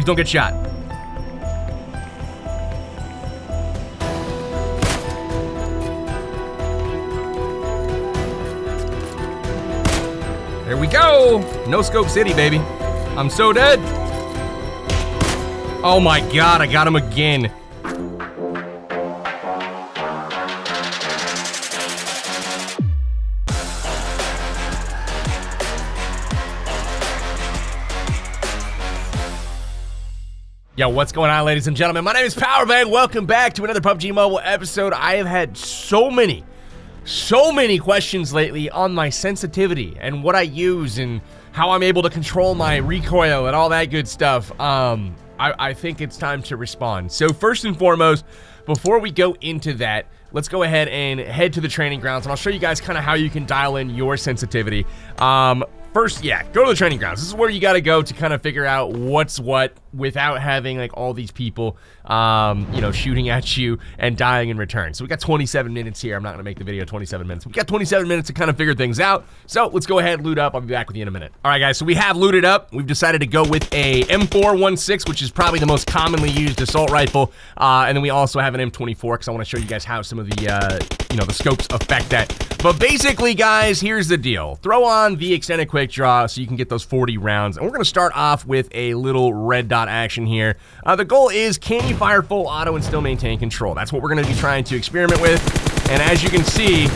Please don't get shot. There we go. No scope city, baby. I'm so dead. Oh my God, I got him again. Yo, what's going on, ladies and gentlemen? My name is Powerbang. Welcome back to another PUBG Mobile episode. I have had so many questions lately on my sensitivity and what I use and how I'm able to control my recoil and all that good stuff. I think it's time to respond. So first and foremost, before we go into that, let's go ahead and head to the training grounds, and I'll show you guys kind of how you can dial in your sensitivity. First, yeah, go to the training grounds. This is where you got to go to kind of figure out what's what without having like all these people, you know, shooting at you and dying in return. So we got 27 minutes here. I'm not going to make the video 27 minutes. We got 27 minutes to kind of figure things out. So let's go ahead and loot up. I'll be back with you in a minute. All right, guys, so we have looted up. We've decided to go with a M416, which is probably the most commonly used assault rifle. And then we also have an M24 because I want to show you guys how some of the, you know, the scopes affect that. But basically, guys, here's the deal. Throw on the extended quick draw so you can get those 40 rounds. And we're going to start off with a little red dot action here. The goal is, can you fire full auto and still maintain control? That's what we're going to be trying to experiment with. And as you can see,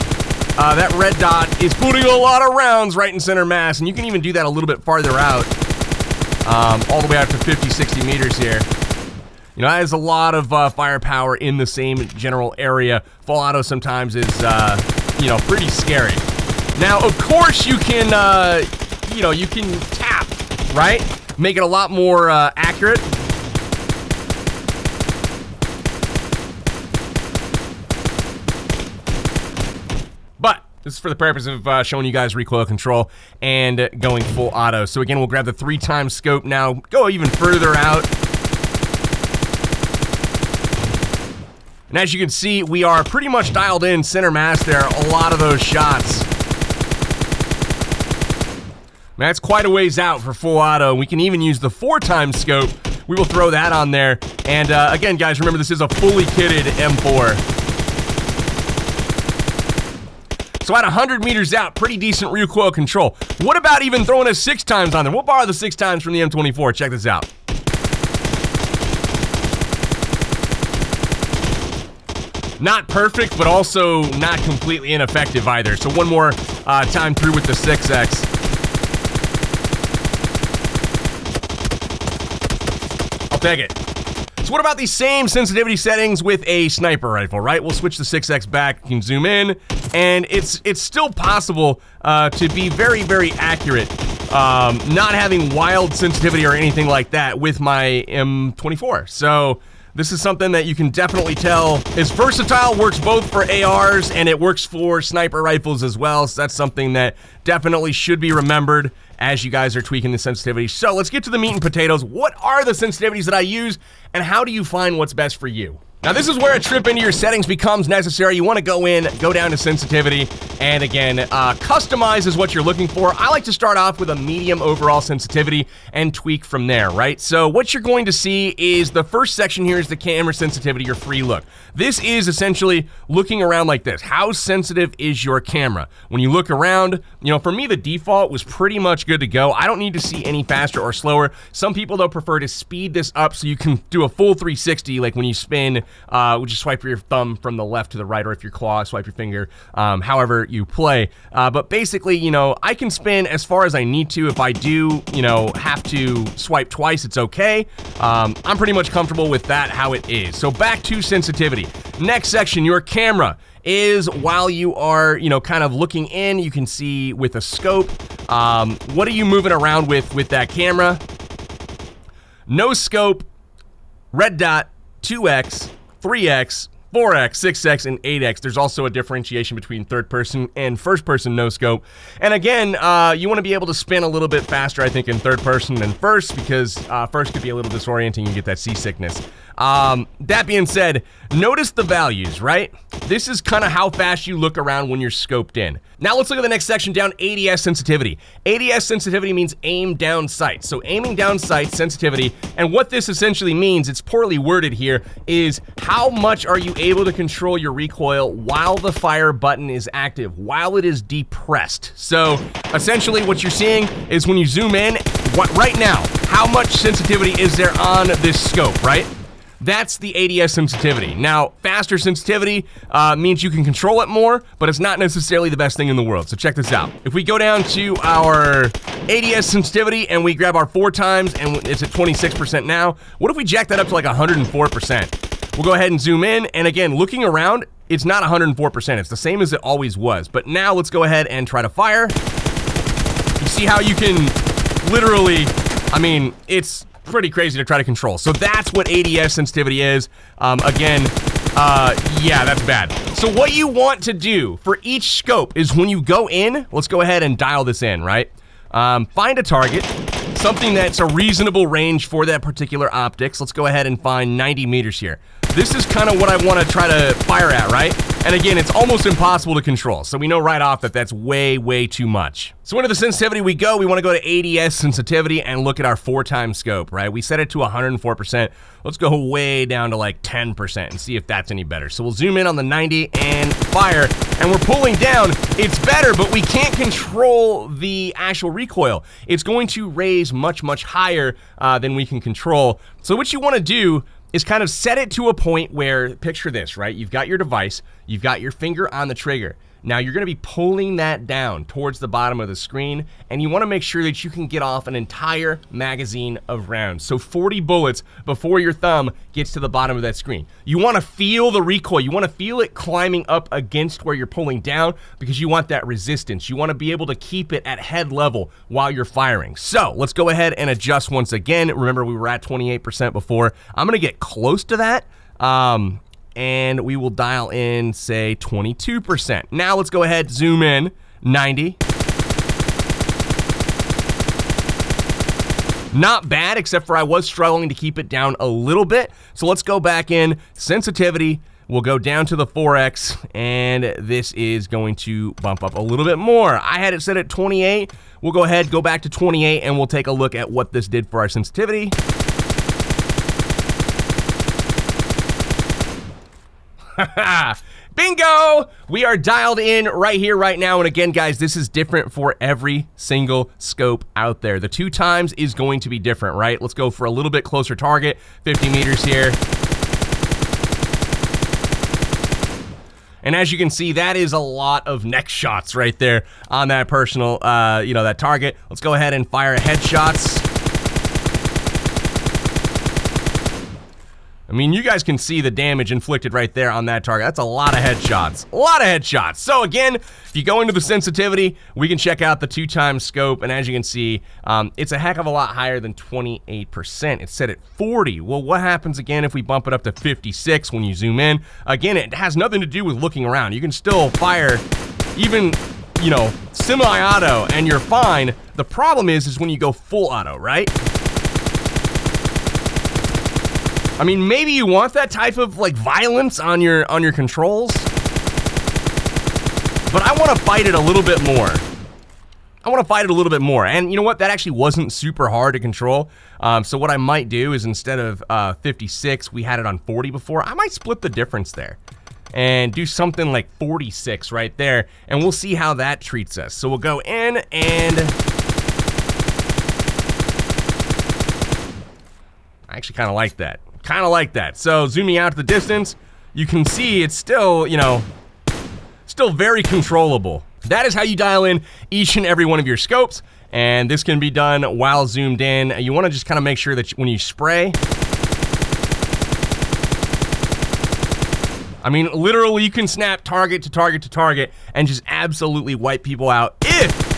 that red dot is putting a lot of rounds right in center mass. And you can even do that a little bit farther out, all the way out to 50, 60 meters here. You know, that is a lot of firepower in the same general area. Full auto sometimes is, you know, pretty scary. Now, of course, you can, you know, you can tap, right? Make it a lot more accurate. But this is for the purpose of showing you guys recoil control and going full auto. So again, we'll grab the 3x scope now, go even further out. And as you can see, we are pretty much dialed in center mass there, a lot of those shots. That's quite a ways out for full auto. We can even use the 4x scope. We will throw that on there. And again, guys, remember this is a fully kitted M4. So at 100 meters out, pretty decent recoil control. What about even throwing a 6x on there? We'll borrow the 6x from the M24. Check this out. Not perfect, but also not completely ineffective either. So one more time through with the 6X. I'll take it. So what about these same sensitivity settings with a sniper rifle, right? We'll switch the 6X back, you can zoom in, and it's still possible to be very, very accurate. Not having wild sensitivity or anything like that with my M24. So this is something that you can definitely tell is versatile, works both for ARs and it works for sniper rifles as well. So that's something that definitely should be remembered as you guys are tweaking the sensitivity. So let's get to the meat and potatoes. What are the sensitivities that I use and how do you find what's best for you? Now this is where a trip into your settings becomes necessary. You want to go in, go down to sensitivity, and again, customize is what you're looking for. I like to start off with a medium overall sensitivity and tweak from there, right? So what you're going to see is the first section here is the camera sensitivity or free look. This is essentially looking around like this. How sensitive is your camera? When you look around, you know, for me, the default was pretty much good to go. I don't need to see any faster or slower. Some people, though, prefer to speed this up so you can do a full 360, like when you spin, would you swipe your thumb from the left to the right, or if your claw, swipe your finger, however you play. But basically, you know, I can spin as far as I need to. If I do, you know, have to swipe twice, it's okay. I'm pretty much comfortable with that, how it is. So back to sensitivity. Next section, your camera is while you are, you know, kind of looking in, you can see with a scope, what are you moving around with that camera? No scope, red dot, 2X, 3X, 4X, 6X, and 8X. There's also a differentiation between third person and first person no scope. And again, you want to be able to spin a little bit faster, I think, in third person than first, because first could be a little disorienting. You get that seasickness. That being said, notice the values, right? This is kind of how fast you look around when you're scoped in. Now let's look at the next section down, ADS sensitivity. ADS sensitivity means aim down sight. So aiming down sight sensitivity, and what this essentially means, it's poorly worded here, is how much are you able to control your recoil while the fire button is active, while it is depressed. So essentially what you're seeing is when you zoom in, right now, how much sensitivity is there on this scope, right? That's the ADS sensitivity. Now, faster sensitivity means you can control it more, but it's not necessarily the best thing in the world. So check this out. If we go down to our ADS sensitivity and we grab our 4 times and it's at 26% now, what if we jack that up to like 104%? We'll go ahead and zoom in, and again, looking around, it's not 104%. It's the same as it always was. But now let's go ahead and try to fire. You see how you can literally, I mean, it's pretty crazy to try to control. So that's what ADS sensitivity is. Again, yeah, that's bad. So what you want to do for each scope is when you go in, let's go ahead and dial this in, right? Find a target, something that's a reasonable range for that particular optics. Let's go ahead and find 90 meters here. This is kind of what I want to try to fire at, right? And again, it's almost impossible to control. So we know right off that that's way, way too much. So into the sensitivity we go. We want to go to ADS sensitivity and look at our 4 times scope, right? We set it to 104%. Let's go way down to like 10% and see if that's any better. So we'll zoom in on the 90 and fire, and we're pulling down. It's better, but we can't control the actual recoil. It's going to raise much, much higher than we can control. So what you want to do is kind of set it to a point where, picture this, right? You've got your device, you've got your finger on the trigger. Now you're gonna be pulling that down towards the bottom of the screen, and you wanna make sure that you can get off an entire magazine of rounds. So 40 bullets before your thumb gets to the bottom of that screen. You wanna feel the recoil. You wanna feel it climbing up against where you're pulling down, because you want that resistance. You wanna be able to keep it at head level while you're firing. So let's go ahead and adjust once again. Remember, we were at 28% before. I'm gonna get close to that. And we will dial in, say, 22%. Now let's go ahead, zoom in, 90. Not bad, except for I was struggling to keep it down a little bit. So let's go back in, sensitivity, we'll go down to the 4X, and this is going to bump up a little bit more. I had it set at 28. We'll go ahead, go back to 28, and we'll take a look at what this did for our sensitivity. Bingo! We are dialed in right here, right now. And again, guys, this is different for every single scope out there. The 2 times is going to be different, right? Let's go for a little bit closer target, 50 meters here. And as you can see, that is a lot of neck shots right there on that personal, that target. Let's go ahead and fire headshots. I mean, you guys can see the damage inflicted right there on that target. That's a lot of headshots. A lot of headshots. So again, if you go into the sensitivity, we can check out the 2 times scope. And as you can see, it's a heck of a lot higher than 28%. It's set at 40. Well, what happens again if we bump it up to 56 when you zoom in? Again, it has nothing to do with looking around. You can still fire even, semi-auto and you're fine. The problem is when you go full auto, right? I mean, maybe you want that type of violence on your controls, but I want to fight it a little bit more. And you know what? That actually wasn't super hard to control. So what I might do is, instead of 56, we had it on 40 before. I might split the difference there and do something like 46 right there, and we'll see how that treats us. So we'll go in and I actually kind of like that. So zooming out to the distance, you can see it's still, still very controllable. That is how you dial in each and every one of your scopes, and this can be done while zoomed in. You want to just kind of make sure that when you spray, I mean, literally you can snap target to target to target and just absolutely wipe people out if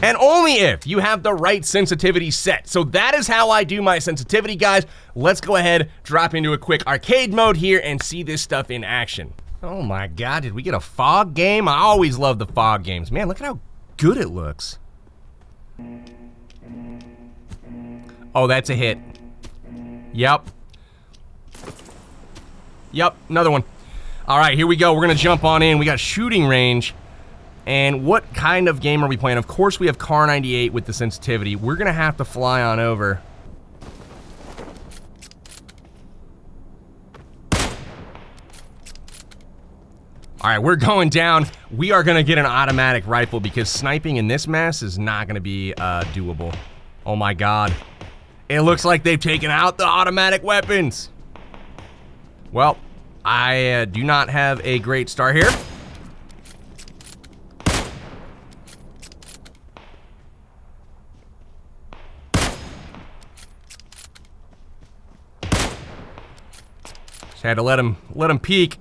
and only if you have the right sensitivity set. So that is how I do my sensitivity, guys. Let's go ahead, drop into a quick arcade mode here and see this stuff in action. Oh my God, did we get a fog game? I always love the fog games. Man, look at how good it looks. Oh, that's a hit. Yep. Yep, another one. All right, here we go. We're gonna jump on in. We got shooting range. And what kind of game are we playing? Of course, we have Car 98 with the sensitivity. We're gonna have to fly on over. All right, we're going down. We are gonna get an automatic rifle because sniping in this mess is not gonna be doable. Oh my God. It looks like they've taken out the automatic weapons. Well, I do not have a great start here. Just had to let him peek.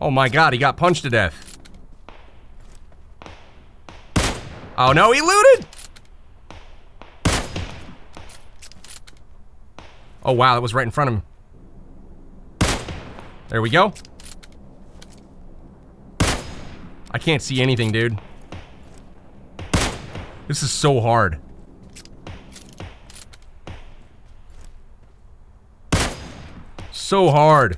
Oh my God, he got punched to death. Oh no, he looted! Oh wow, that was right in front of him. There we go. I can't see anything, dude. This is so hard. So hard.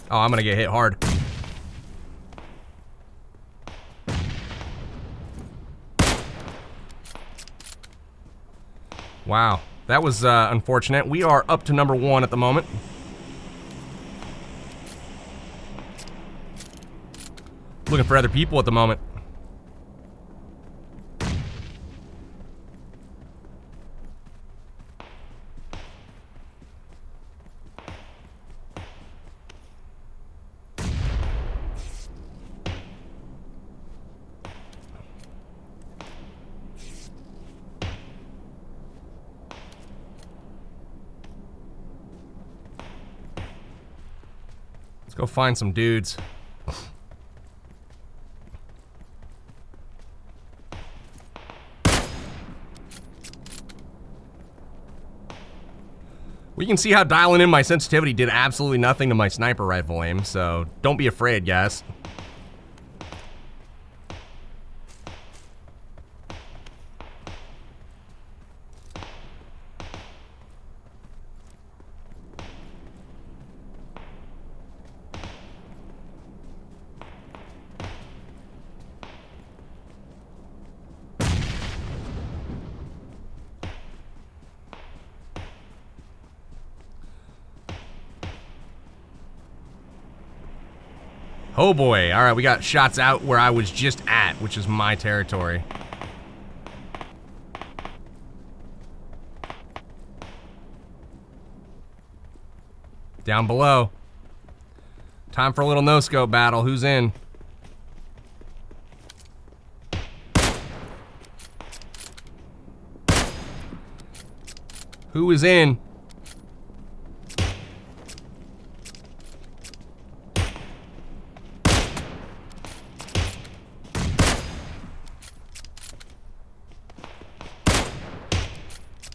Oh, I'm gonna get hit hard. Wow, that was unfortunate. We are up to number 1 at the moment. Looking for other people at the moment. Let's go find some dudes. We can see how dialing in my sensitivity did absolutely nothing to my sniper rifle aim, so don't be afraid, guys. Oh boy, all right, we got shots out where I was just at, which is my territory. Down below. Time for a little no-scope battle. Who's in? Who is in?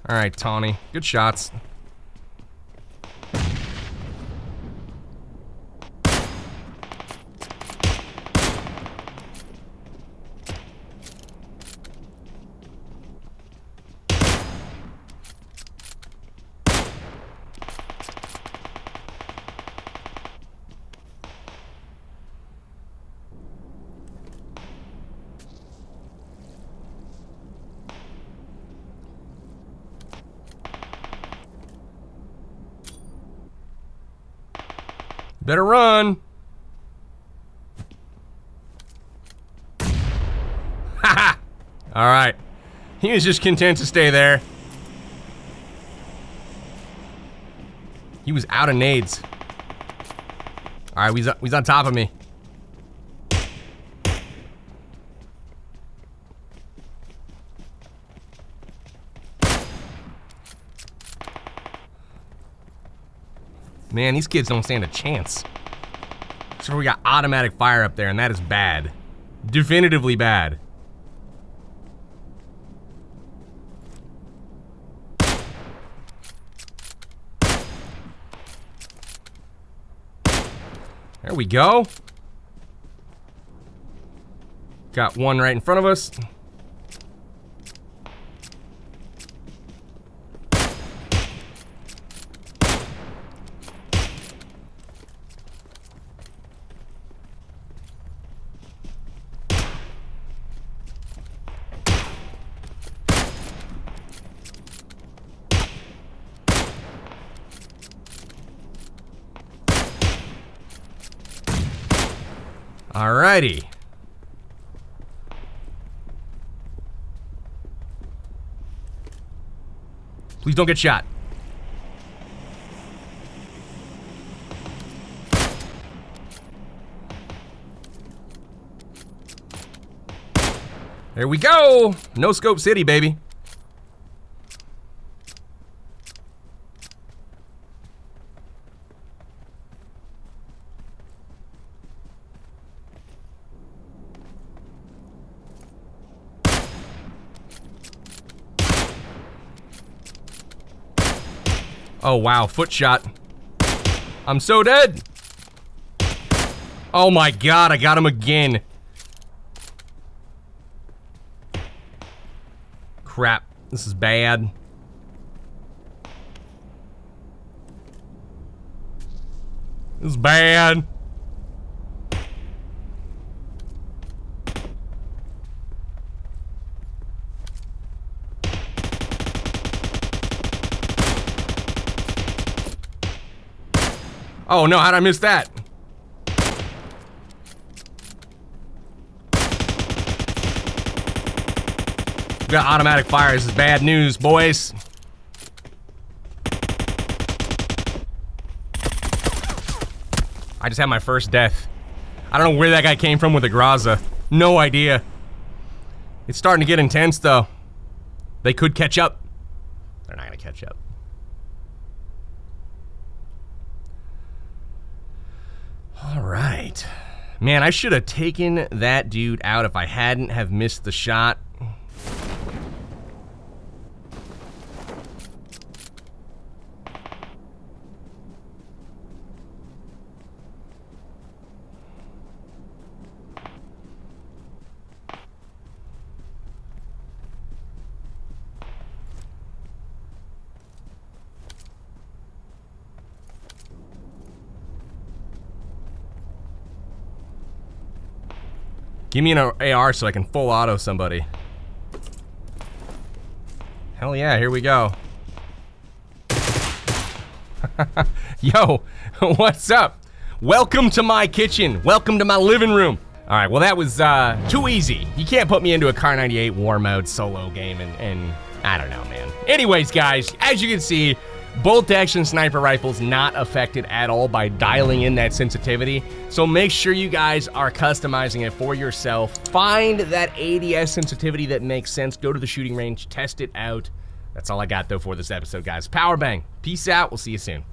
All right, Tawny. Good shots. Better run. Haha. All right. He was just content to stay there. He was out of nades. All right, he's on top of me. Man, these kids don't stand a chance. So we got automatic fire up there, and that is bad. Definitively bad. There we go. Got one right in front of us. Alrighty. Please don't get shot. There we go. No scope city, baby. Oh, wow. Foot shot. I'm so dead. Oh, my God. I got him again. Crap. This is bad. This is bad. Oh no, how'd I miss that? We got automatic fire. This is bad news, boys. I just had my first death. I don't know where that guy came from with a Graza. No idea. It's starting to get intense though. They could catch up. They're not gonna catch up. All right. Man, I should have taken that dude out if I hadn't have missed the shot. Give me an AR so I can full auto somebody. Hell yeah, here we go. Yo, what's up? Welcome to my kitchen. Welcome to my living room. All right, well that was too easy. You can't put me into a Car 98 war mode solo game and I don't know, man. Anyways, guys, as you can see, bolt action sniper rifles not affected at all by dialing in that sensitivity. So make sure you guys are customizing it for yourself. Find that ADS sensitivity that makes sense. Go to the shooting range, test it out. That's all I got though for this episode, guys. Power bang. Peace out. We'll see you soon.